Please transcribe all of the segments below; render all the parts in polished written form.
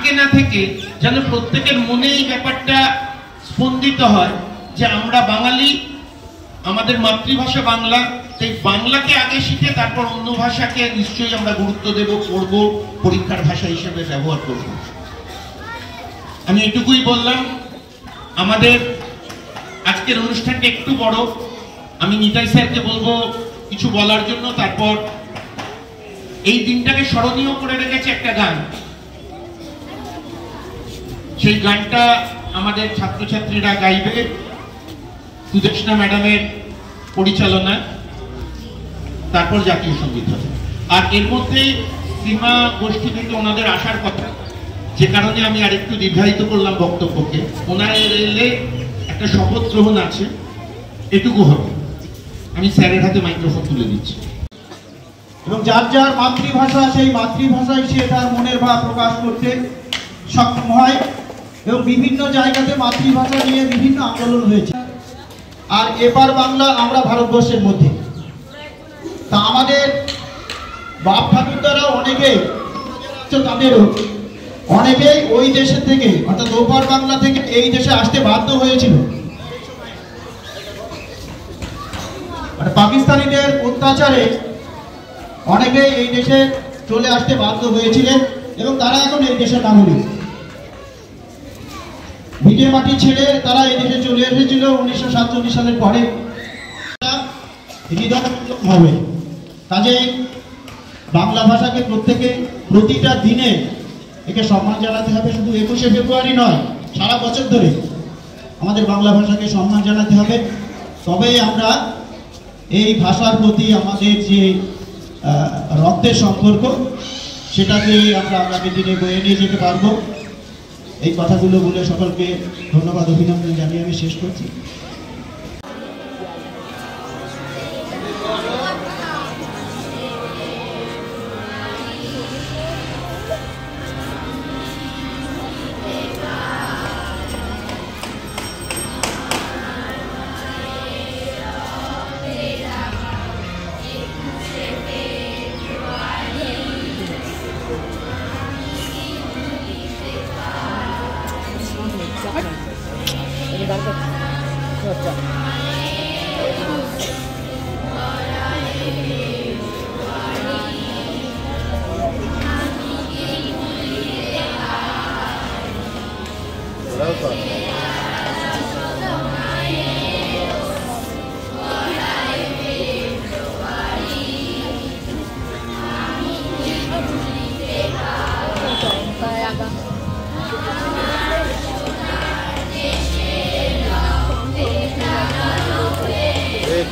থেকে না থেকে যেন প্রত্যেকের মনে এই ব্যাপারটা স্পন্দিত হয় যে আমরা বাঙালি, আমাদের মাতৃভাষা বাংলা, তাই বাংলাকে আগে শিখে তারপর অন্য ভাষাকে নিশ্চয়ই আমরা গুরুত্ব দেব, পড়ব, পরীক্ষার ভাষা হিসেবে ব্যবহার করব। আমি এটুকুই বললাম। আমাদের আজকের অনুষ্ঠানটা একটু বড়, আমি নিতাই স্যারকে বলবো কিছু বলার জন্য। তারপর এই দিনটাকে স্মরণীয় করে রেখেছে একটা গান, সেই গানটা আমাদের ছাত্রছাত্রীরা গাইবে সুদেষ্ণা ম্যাডামের পরিচালনায়, তারপর জাতীয় সঙ্গীত হবে। আর এর মধ্যে সীমা গোষ্ঠী থেকে ওনাদের আসার কথা, যে কারণে আমি আরেকটু দীর্ঘায়িত করলাম বক্তব্যকে। ওনারা এলে একটা শপথ গ্রহণ আছে, এটুকু হবে। আমি স্যারের হাতে মাইক্রোফোন তুলে দিচ্ছি। এবং যার যার মাতৃভাষা, সেই মাতৃভাষায় সে তার মনের ভাব প্রকাশ করতে সক্ষম হয়। এবং বিভিন্ন জায়গাতে মাতৃভাষা নিয়ে বিভিন্ন আন্দোলন হয়েছে। আর এপার বাংলা, আমরা ভারতবর্ষের মধ্যে। তা আমাদের বাপ ঠাকুরদারা অনেকেই, তাদেরও অনেকেই ওই দেশের থেকে, অর্থাৎ ওপার বাংলা থেকে এই দেশে আসতে বাধ্য হয়েছিল। মানে পাকিস্তানিদের অত্যাচারে অনেকেই এই দেশে চলে আসতে বাধ্য হয়েছিলেন এবং তারা এখন এই দেশের নাগরিক। ভিটে মাটি ছেড়ে তারা এই দেশে চলে এসেছিল 1947 সালের পরে। হৃদয়ভাবে কাজেই বাংলা ভাষাকে প্রত্যেকে প্রতিটা দিনে একে সম্মান জানাতে হবে। শুধু 21শে ফেব্রুয়ারি নয়, সারা বছর ধরে আমাদের বাংলা ভাষাকে সম্মান জানাতে হবে। তবেই আমরা এই ভাষার প্রতি আমাদের যে রক্তের সম্পর্ক, সেটাকে আমরা আগামী দিনে বয়ে নিয়ে যেতে পারবো। এই কথাগুলো বলে সকলকে ধন্যবাদ, অভিনন্দন জানিয়ে আমি শেষ করছি।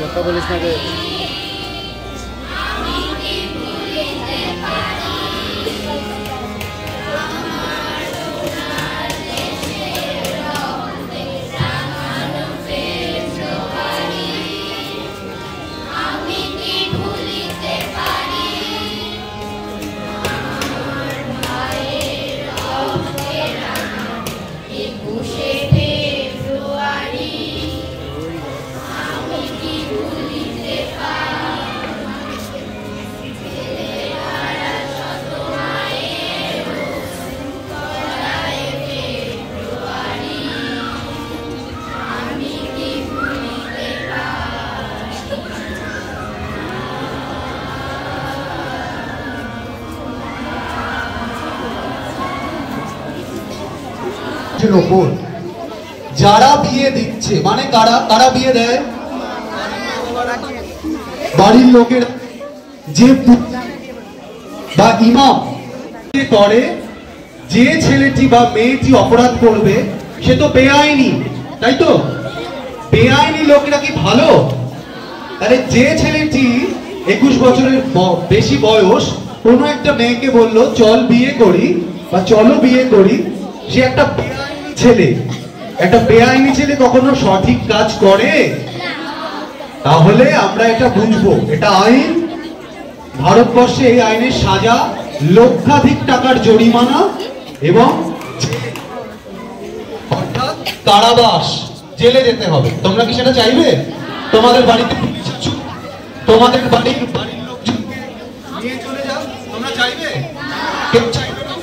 কথা বলিস না রে। ওপর যারা বিয়ে দিচ্ছে, মানে কারা কারা বিয়ে দেয়? বাড়ির লোকের যে বা ইমাম করে, যে ছেলেটি বা মেয়েটি অপরাধ করবে সে তো বেআইনি, তাই তো? বেআইনি লোকেরা কি ভালো? তাহলে যে ছেলেটি 21 বছরের বেশি বয়স কোনো একটা মেয়েকে বললো চল বিয়ে করি বা চলো বিয়ে করি, সে একটা বেআইনি ছেলে। একটা বেআইনি ছেলে কখনো সঠিক কাজ করে? তাহলে আমরা এটা বুঝবো, এটা আইন। ভারতবর্ষে এই আইনের সাজা লক্ষাধিক টাকার জরিমানা এবং অর্থাৎ কারাবাস, জেলে যেতে হবে। তোমরা কি সেটা চাইবে? তোমাদের বাড়িতে তোমাদের বাড়ির লোকজনকে নিয়ে চলে যাও, তোমরা চাইবে? কেউ চাইবে না।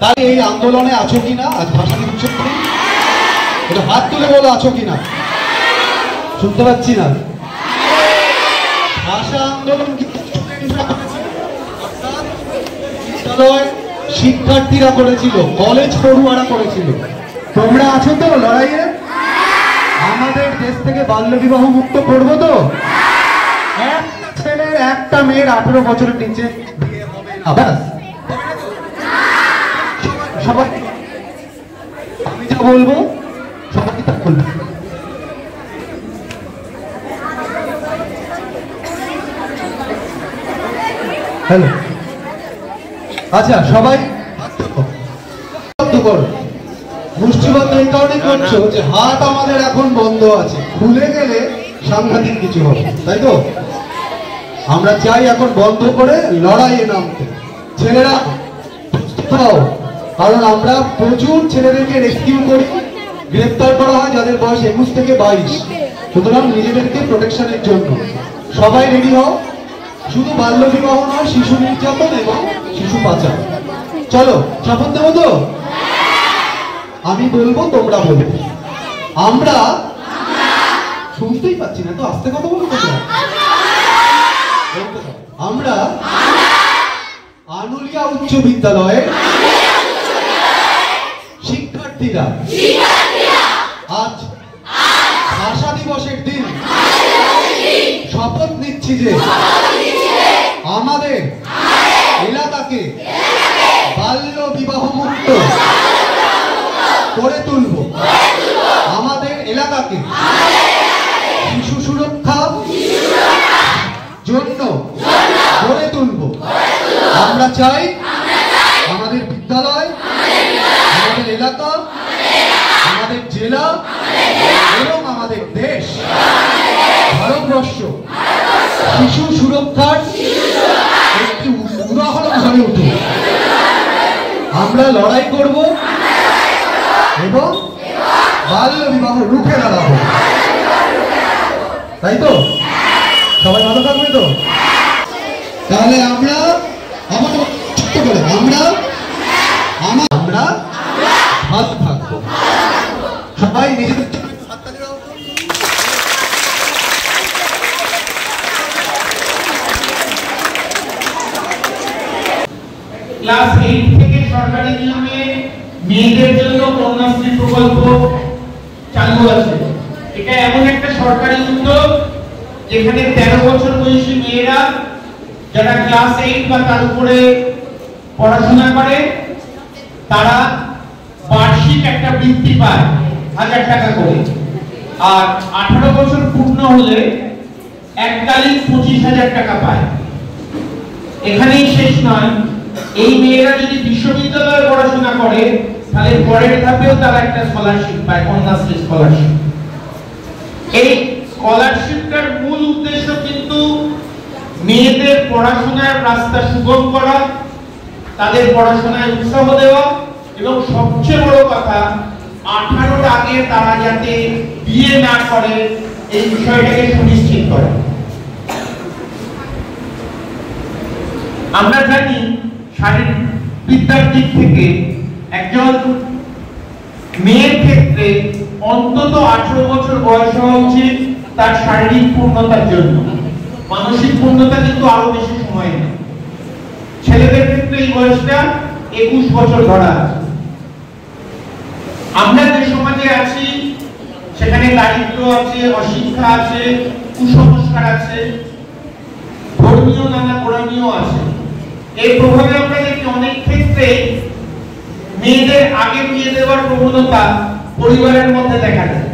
তাই এই আন্দোলনে আছো কিনা? আজ ভাষা দিচ্ছ এটা হাত তুলে বলো, আছো কিনা? শুনতে পাচ্ছি না। ভাষা আন্দোলন শিক্ষার্থীরা করেছিল, কলেজ পড়ুয়ারা করেছিল। তোমরা আছো তো লড়াইয়ে? আমাদের দেশ থেকে বাল্য বিবাহ মুক্ত করবো তো? একটা ছেলের একটা মেয়ের 18 বছরের নিচে বিয়ে হবে না, ব্যাস। সবাই আমি যা বলবো সবাই তা বলবে। হ্যালো, আচ্ছা সবাই মুষ্টিবদ্ধ এই কারণে করছো যে হাত আমাদের এখন বন্ধ আছে, খুলে গেলে সাংঘাতিক কিছু হবে, তাই তো? আমরা চাই এখন বন্ধ করে লড়াইয়ে নামতে। ছেলেরা প্রস্তুত হও, কারণ আমরা প্রচুর ছেলেদেরকে রেস্কিউ করি, গ্রেফতার করা হয় যাদের বয়স 21 থেকে 22। সুতরাং নিজেদেরকে প্রোটেকশনের জন্য সবাই রেডি হও। শুধু বাল্য বিবাহ নয়, শিশু নির্যাতন এবং শিশু পাচার। চলো শপথ দেবো তো? আমি বলবো, তোমরা বলবে। আমরা শুনতেই পাচ্ছি না তো, আস্তে কথা বলো তোমরা। আমরা আনুলিয়া উচ্চ বিদ্যালয়ে শিক্ষার্থীরা আজ ভাষা দিবসের দিন শপথ নিচ্ছি যে আমাদের এলাকাকে বাল্য বিবাহ মুক্ত করে তুলব। আমাদের এলাকাকে শিশু সুরক্ষা জন্য গড়ে তুলব। আমরা চাই আমাদের বিদ্যালয়, আমাদের এলাকা, আমাদের জেলা এবং আমাদের দেশ ভারতবর্ষ শিশু সুরক্ষার একটি উদাহরণ হয়ে উঠুক। আমরা লড়াই করব এবং বাল্য বিবাহ রুখে দাঁড়াবো, তাই তো? সবাই ভালো থাকবে তো? তাহলে আমরা আমাদের ছোট্ট করে আমরা হাত থাকবো। সবাই নিজেদের ক্লাস 8 থেকে সরকারি নিয়মে মেয়েদের জন্য কন্যাশ্রী প্রকল্প চালু আছে। এটা এমন একটা সরকারি উদ্যোগ যেখানে 13 বছর বয়সী মেয়েরা যারা ক্লাস 8 বা তার উপরে পড়াশোনা করে তারা বার্ষিক একটা বৃত্তি পায় 1000 টাকা করে, আর 18 বছর পূর্ণ হলে এককালীন 25,000 টাকা পায়। এখানেই শেষ নয়, এই মেয়েরা যদি বিশ্ববিদ্যালয়ে পড়াশোনা করে তাহলে পরের ধাপেও তারা একটা স্কলারশিপ পায়, কন্যাশ্রী স্কলারশিপ। এই স্কলারশিপটার মূল উদ্দেশ্য কিন্তু মেয়েদের পড়াশোনার রাস্তা সুগম করা, তাদের পড়াশোনায় উৎসাহ দেওয়া এবং সবচেয়ে বড় কথা 18-র আগে তারা যাতে বিয়ে না করে এই বিষয়টাকে সুনিশ্চিত করে। আমরা জানি শারীরিক বিদ্যার দিক থেকে একজন মেয়ের ক্ষেত্রে অন্তত 18 বছর বয়স হওয়া উচিত তার শারীরিক পূর্ণতার জন্য। মানসিক পূর্ণতা কিন্তু আরো বেশি সময় নেয়। ছেলেদের ক্ষেত্রে এই বয়সটা 21 বছর ধরা আছে। আমরা যে সমাজে আছি সেখানে দারিদ্র আছে, অশিক্ষা আছে, কুসংস্কার আছে, ধর্মীয় নানা গোড়ামিও আছে। এর প্রভাবে আমরা দেখি অনেক ক্ষেত্রে মেয়েদের আগে বিয়ে দেওয়ার প্রবণতা পরিবারের মধ্যে দেখা যায়,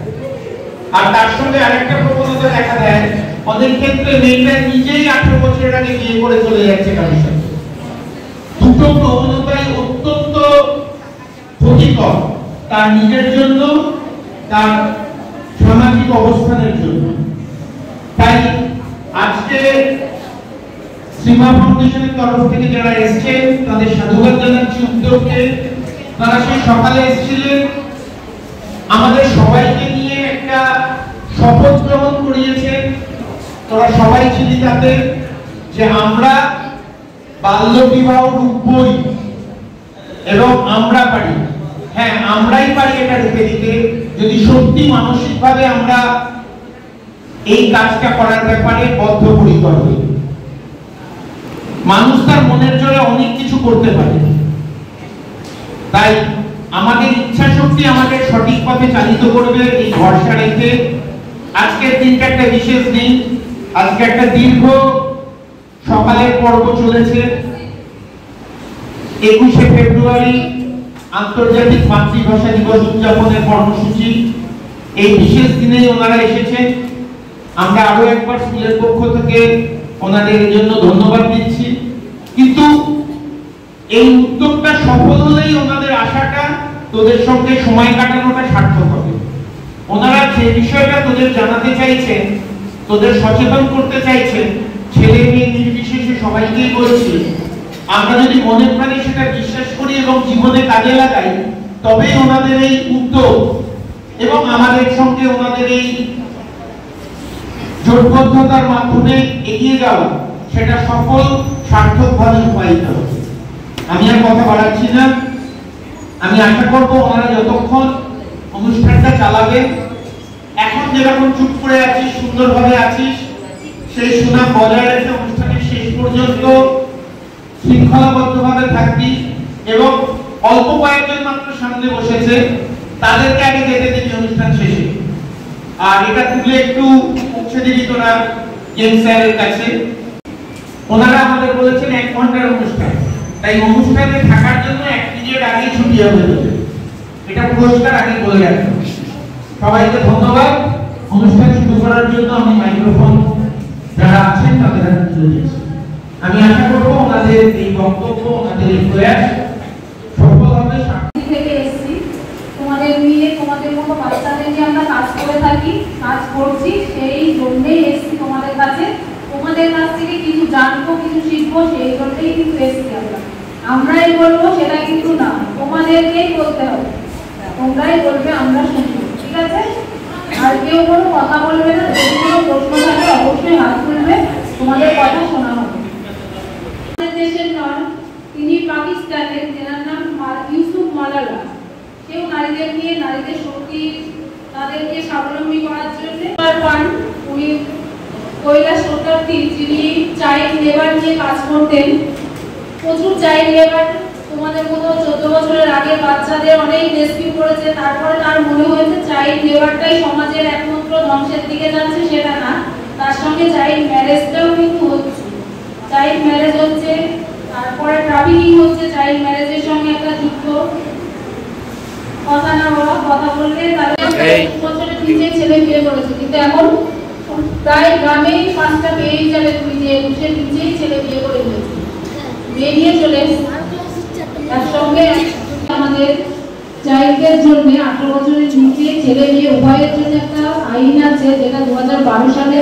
আর তার সঙ্গে আরেকটা প্রবণতা দেখা দেয় অনেক ক্ষেত্রে মেয়েরা নিজেই 18 বছরের আগে বিয়ে করে চলে যাচ্ছে কারোর সাথে। দুটো প্রবণতাই অত্যন্ত ক্ষতিকর তার নিজের জন্য, তার সামাজিক অবস্থানের জন্য। তাই আজকে শ্রীমা ফাউন্ডেশনের তরফ থেকে যারা এসেছেন তাদের সাধুবাদ জানাচ্ছি উদ্যোগকে। তারা সেই সকালে এসেছিলেন, আমাদের সবাইকে নিয়ে একটা শপথ গ্রহণ করিয়েছেন। তোরা সবাই ছিলি তাতে যে আমরা বাল্য বিবাহ রুখবই। এবং আমরা পারি, হ্যাঁ আমরাই পারি এটা রুখে দিতে, যদি সত্যি মানসিকভাবে আমরা এই কাজটা করার ব্যাপারে বদ্ধপরিকর হই। মানুষ তার মনের জোরে অনেক কিছু করতে পারে, তাই আমাদের ইচ্ছা শক্তি আমাদের সঠিক পথে চালিত করবে। এই ভরসা রেখে আজকের দিনটা একটা বিশেষ দিন, আজকে একটা দীর্ঘ সকালের পর্ব চলেছে। 21শে ফেব্রুয়ারি আন্তর্জাতিক মাতৃভাষা দিবস উদযাপনের কর্মসূচি। এই বিশেষ দিনে ওনারা এসেছেন, আমরা আরো একবার স্কুলের পক্ষ থেকে ওনাদের জন্য ধন্যবাদ দিচ্ছি। কিন্তু এই উদ্যোগটা সফল হলেই ওনাদের আশাটা তোদের সঙ্গে সময় কাটানোটা সার্থক হবে। ওনারা যে বিষয়টা তোদের জানাতে চাইছেন, তোদের সচেতন করতে চাইছেন, ছেলে মেয়ে নির্বিশেষে সবাইকেই বলছি, আমরা যদি মনে প্রাণে সেটা বিশ্বাস করি এবং জীবনে কাজে লাগাই, তবেই ওনাদের এই উদ্যোগ এবং আমাদের সঙ্গে ওনাদের এই জোটবদ্ধতার মাধ্যমে এগিয়ে যাওয়া সেটা সফল সার্থকভাবে রূপায়িত হবে। আমি আর কথা বাড়াচ্ছি না, আমি আশা করবো ওনারা যতক্ষণ অনুষ্ঠানটা চালাবে, এখন যেরকম চুপ করে আছিস, সুন্দরভাবে আছিস, সেই সুনাম বজায় রেখে অনুষ্ঠানের শেষ পর্যন্ত শৃঙ্খলাবদ্ধভাবে থাকবি এবং অল্প কয়েকজন মাত্র সামনে বসেছে তাদেরকে আগে যেতে দিবি অনুষ্ঠান শেষে, আর এটা তুলে একটু পৌঁছে দিবি তোরা জেন স্যারের কাছে। ওনারা আমাদের বলেছেন 1 ঘন্টার অনুষ্ঠান, তাই অনুষ্ঠানে থাকার জন্য 1 মিনিট আগে ছুটি হবে তোদের, এটা পুরস্কার আগে বলে রাখবো। সবাইকে ধন্যবাদ। অনুষ্ঠান শুরু করার জন্য আমি মাইক্রোফোন যারা আছেন তাদের হাতে তুলে দিচ্ছি। আমি আশা করব ওনাদের এই বক্তব্য, ওনাদের এই প্রয়াস সফল হবে। থেকে এসেছি তোমাদের নিয়ে, তোমাদের মতো বাচ্চাদের নিয়ে আমরা কাজ করে থাকি, কাজ করছি, সেই জন্যই এসেছি তোমাদের কাছে। তোমাদের কাছ থেকে কিছু জানবো, কিছু শিখবো, সেই জন্যই কিন্তু এসেছি আমরা। আমরাই বলবো সেটা কিন্তু না, তোমাদেরকেই বলতে হবে, তোমরাই বলবে, আমরা শুনবো, ঠিক আছে? আর কেউ কোনো কথা বলবে না, যদি কোনো প্রশ্ন থাকে অবশ্যই হাত তুলবে, তোমাদের কথা শোনা হবে। আমাদের দেশের নয়, তিনি পাকিস্তানের, যেনার নাম ইউসুফ মালালা। কেউ নারীদের নিয়ে, নারীদের শক্তি, তাদেরকে স্বাবলম্বী করার জন্য উনি কৈলাস সত্যার্থী, যিনি চাইল্ড লেবার নিয়ে কাজ করতেন। প্রচুর চাইল্ড লেবার, তোমাদের মতো 14 বছরের আগে বাচ্চাদের অনেক রেস্কিউ করেছে। তারপরে তার মনে হয়েছে চাইল্ড লেবারটাই সমাজের একমাত্র ধ্বংসের দিকে যাচ্ছে, সেটা না, তার সঙ্গে চাইল্ড ম্যারেজটাও কিন্তু হচ্ছে, চাইল্ড ম্যারেজ হচ্ছে, তারপরে ট্রাফিকিং হচ্ছে, চাইল্ড ম্যারেজের সঙ্গে একটা যুক্ত। কথা না বলা, কথা বললে তাদের 20 বছরের নিচে ছেলে বিয়ে করেছে, কিন্তু এখন প্রায় গ্রামেই 5টা পেয়েই যাবে, তুমি যে 21-এর নিচেই ছেলে বিয়ে করে ফেলেছে, মেয়ে নিয়ে চলে এসেছে। তার সঙ্গে আমাদের চাইল্ডদের জন্য 18 বছরের নিচে ছেলে মেয়ে উভয়ের জন্য একটা আইন আছে, যেটা 2012 সালে